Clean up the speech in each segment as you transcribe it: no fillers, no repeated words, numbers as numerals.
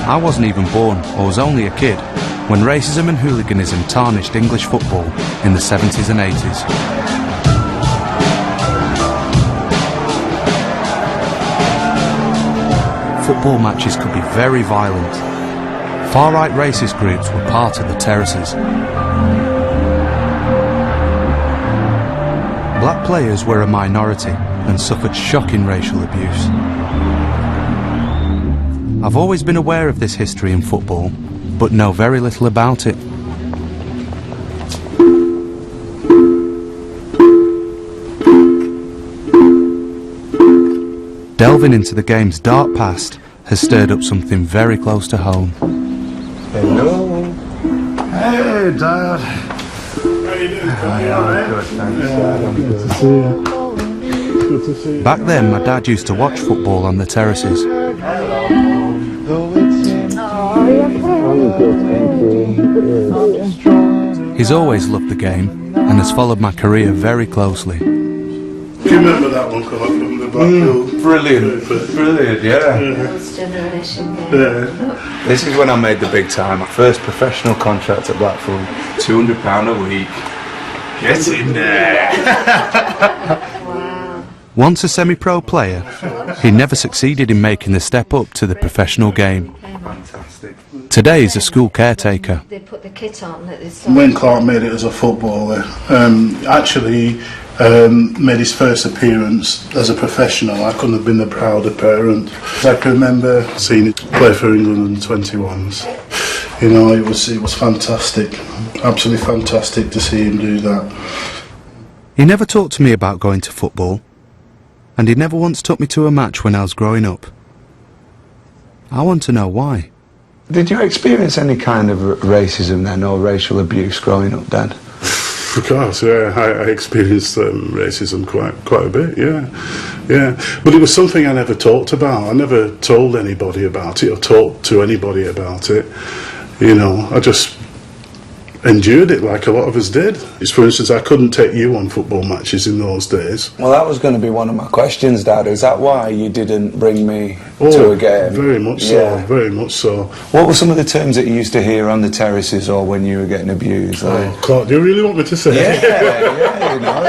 I wasn't even born, or was only a kid, when racism and hooliganism tarnished English football in the 70s and 80s. Football matches could be very violent. Far-right racist groups were part of the terraces. Black players were a minority and suffered shocking racial abuse. I've always been aware of this history in football, but know very little about it. Delving into the game's dark past has stirred up something very close to home. Hello. Hey, Dad. How you doing? I'm good, thanks, Dad. I'm good to see you. Good to see you. Back then, my dad used to watch football on the terraces. He's always loved the game and has followed my career very closely. Do you remember that one, Clarke, from the Blackpool? Brilliant, brilliant, yeah. Those generation games. Yeah. This is when I made the big time. My first professional contract at Blackpool, £200 a week. Get in there. Wow. Once a semi-pro player, he never succeeded in making the step up to the professional game. Fantastic. Today he's a school caretaker. They put the kit on at this time. When Clarke made it as a footballer, actually made his first appearance as a professional, I couldn't have been a prouder parent. I can remember seeing him play for England under 21s. You know, it was fantastic, absolutely fantastic to see him do that. He never talked to me about going to football, and he never once took me to a match when I was growing up. I want to know why. Did you experience any kind of racism then, or racial abuse growing up, Dad? Of course, yeah. I experienced racism quite a bit, yeah. But it was something I never talked about. I never told anybody about it or talked to anybody about it. You know, I just endured it like a lot of us did. For instance, I couldn't take you on football matches in those days. Well, that was going to be one of my questions, Dad. Is that why you didn't bring me to a game? Very much so, very much so. What were some of the terms that you used to hear on the terraces or when you were getting abused? Oh, Clarke, do you really want me to say? Yeah, you know,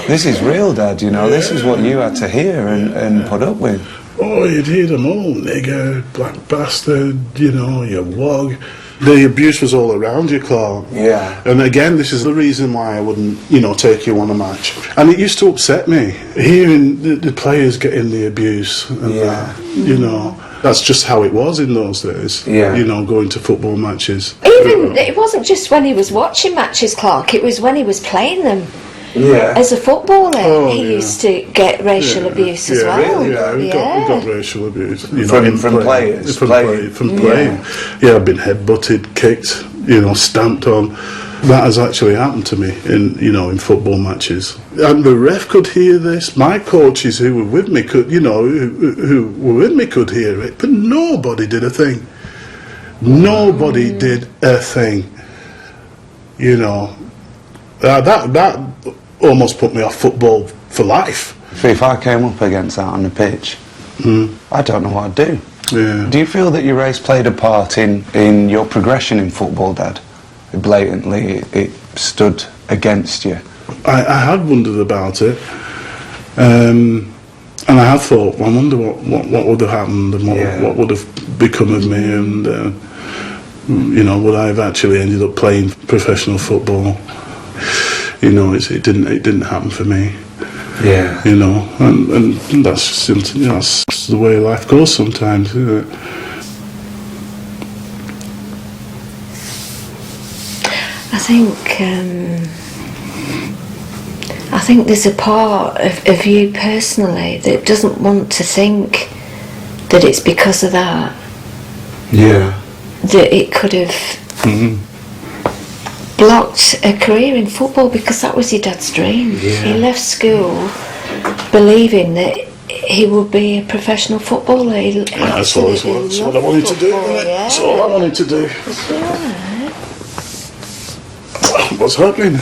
this is real, Dad, you know, this is what you had to hear and put up with. Oh, you'd hear them all, nigger, black bastard, you know, you wog. The abuse was all around you, Clarke. Yeah. And again, this is the reason why I wouldn't, you know, take you on a match. And it used to upset me, hearing the players getting the abuse. And that, you know, that's just how it was in those days. Yeah. You know, going to football matches. Even, it wasn't just when he was watching matches, Clarke, it was when he was playing them. Yeah. As a footballer, Oh, he yeah. used to get racial abuse as well. Really? Yeah, we got racial abuse. You From know, players? From playing. Yeah, I've been headbutted, kicked, you know, stamped on. That has actually happened to me in football matches. And the ref could hear this. My coaches who were with me could, you know, who were with me could hear it, but nobody did a thing. Nobody did a thing. You know, that almost put me off football for life. So if I came up against that on the pitch, I don't know what I'd do. Yeah. Do you feel that your race played a part in your progression in football, Dad? Blatantly, it stood against you. I had wondered about it, and I have thought, I wonder what would have happened and what would have become of me, and you know, would I have actually ended up playing professional football? You know, it didn't happen for me. Yeah. You know, and that's something, you know, that's the way life goes sometimes, isn't it? I think there's a part of you personally that doesn't want to think that it's because of that. Yeah. That it could have blocked a career in football, because that was your dad's dream. Yeah. He left school believing that he would be a professional footballer. That's what I wanted to do, wasn't it? That's all I wanted to do. What's happening?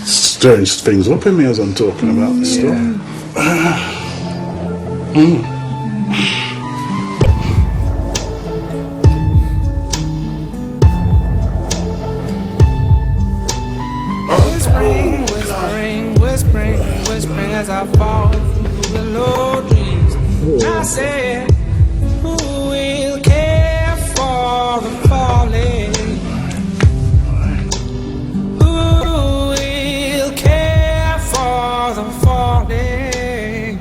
Stirring things up in me as I'm talking about this stuff. as I fall through the low dreams. I said, who will care for the falling? Who will care for the falling?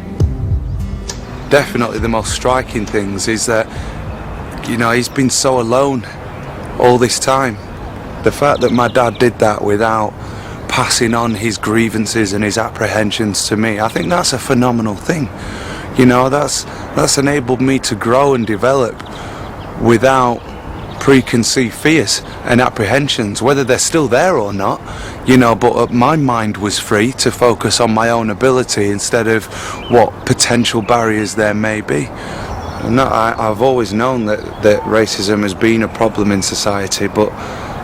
Definitely the most striking things is that, you know, he's been so alone all this time. The fact that my dad did that without passing on his grievances and his apprehensions to me, I think that's a phenomenal thing. You know, that's enabled me to grow and develop without preconceived fears and apprehensions, whether they're still there or not, you know, but my mind was free to focus on my own ability instead of what potential barriers there may be. And I've always known that racism has been a problem in society, but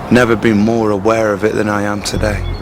never been more aware of it than I am today.